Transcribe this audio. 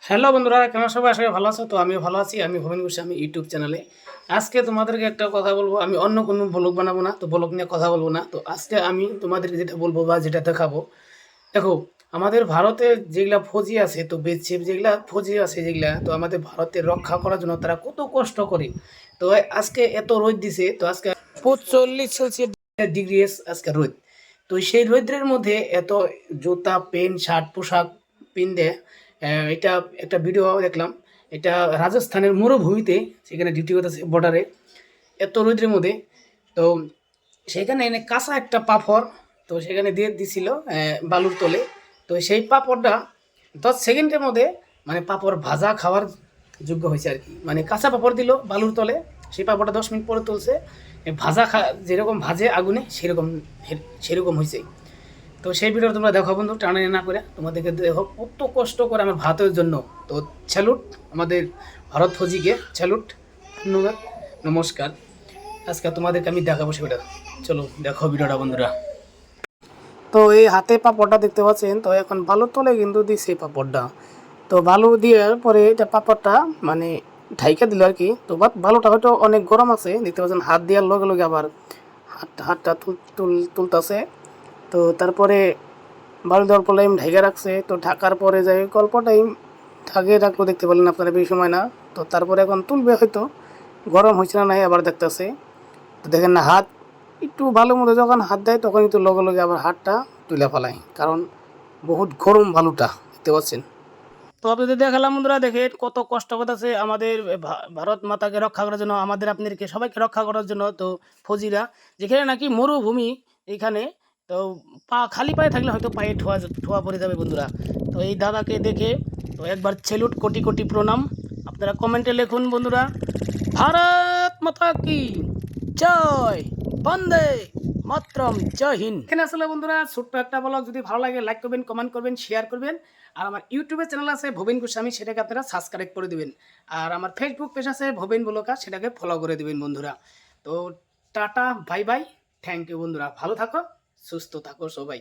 Hello বন্ধুরা, কেমন সবাই? আশা করি ভালো আছো। তো আমিও ভালো আছি। আমি ভবেন গোস্বামী ইউটিউব চ্যানেলে আজকে তোমাদেরকে একটা কথা বলবো। আমি অন্য কোনো ব্লগ বানাবো না, তো ব্লগ নিয়ে কথা বলবো না। তো আজকে আমি তোমাদেরকে যেটা বলবো বা যেটা দেখাবো, দেখো আমাদের ভারতে যেগুলা ফৌজি আছে, তো বেদশিপ যেগুলা ফৌজি আছে যেগুলা, তো আমাদের ভারতের রক্ষা করার জন্য তারা কত কষ্ট করে। তো আজকে এত রোদ দিছে, তো আজকে 45 সেলসিয়াস ডিগ্রি আজকে রোদ। তো সেই রৌদ্রের মধ্যে এত জুতা প্যান্ট শার্ট পোশাক পিনতে, এটা একটা ভিডিও দেখলাম। এটা রাজস্থানের মরুভূমিতে, সেখানে ডিউটি করতেছে বর্ডারে, এত রৌদ্রের মধ্যে। তো সেখানে এনে কাঁচা একটা পাপড়, তো সেখানে দিয়ে দিছিল বালুর তলে। তো সেই পাপড়টা 10 সেকেন্ডের মধ্যে মানে পাপড় ভাজা খাওয়ার যোগ্য হয়েছে আর কি। মানে কাঁচা পাপড় দিল বালুর তলে, সেই পাপড়টা 10 মিনিট পরে তুলছে, ভাজা যেরকম ভাজে আগুনে সেরকম সেরকম হয়েছে। তো সেই ভিডিও তোমরা দেখো বন্ধু, টানে না করে তোমাদেরকে দেখো কত কষ্ট করে আমার ভাতের জন্য। তো স্যালুট আমাদের ভারত ফৌজিকে, স্যালুট, ধন্যবাদ, নমস্কার। আজকে তোমাদেরকে আমি দেখাবো সেটা। চলো দেখো ভিডিওটা বন্ধুরা। তো এই হাতে পাপড়টা দেখতে পাচ্ছেন, তো এখন বালুর তলে কিন্তু দিছে পাপড়টা। তো বালু দেওয়ার পরে এটা পাপড়টা মানে ঢাইকা দিল আর কি। তো বালুটা হয়তো অনেক গরম আছে, দেখতে পাচ্ছেন হাত দেওয়ার লগে লগে আবার হাতটা তুলতাছে। তো তারপরে বালু দেওয়ার পর টাইম ঢেকে রাখছে। তো ঢাকার পরে যাই অল্প টাইম রাখবো, দেখতে পেলেন আপনারা, বেশি সময় না। তো তারপরে এখন তুলবে, হয়তো গরম হয়েছে না নাই আবার দেখতেছে। তো দেখেন না, হাত একটু ভালো মতো যখন হাত দেয় তখন কিন্তু লগে লগে আবার হাতটা তুলে ফেলায়, কারণ বহুত গরম বালুটা, দেখতে পাচ্ছেন। তো আপনাদের দেখালাম বন্ধুরা, দেখে কত কষ্ট করতেছে আমাদের ভারত মাতাকে রক্ষা করার জন্য, আমাদের আপনাদেরকে সবাইকে রক্ষা করার জন্য। তো ফৌজিরা, যেখানে নাকি মরুভূমি এইখানে, তো খালি পায়ে থাকলে হয়তো পায়ে ঠোয়া ঠোয়া পড়ে যাবে বন্ধুরা। তো এই দাদাকে দেখে তো একবার সেলুট, কোটি কোটি প্রণাম। আপনারা কমেন্টে লিখুন বন্ধুরা, ভারত মাতা কি জয়, বন্দে মাতরম, জয় হিন্দ। এখানে আসলে বন্ধুরা ছোট্ট একটা ব্লগ, যদি ভালো লাগে লাইক করবেন, কমেন্ট করবেন, শেয়ার করবেন। আর আমার ইউটিউবে চ্যানেল আছে ভবেন গোস্বামী, সেটাকে আপনারা সাবস্ক্রাইব করে দিবেন। আর আমার ফেসবুক পেজ আছে ভবেন ব্লগার, সেটাকে ফলো করে দিবেন বন্ধুরা। তো tata, bye bye, thank you বন্ধুরা, ভালো থাকো, সুস্থ থাকো সবাই।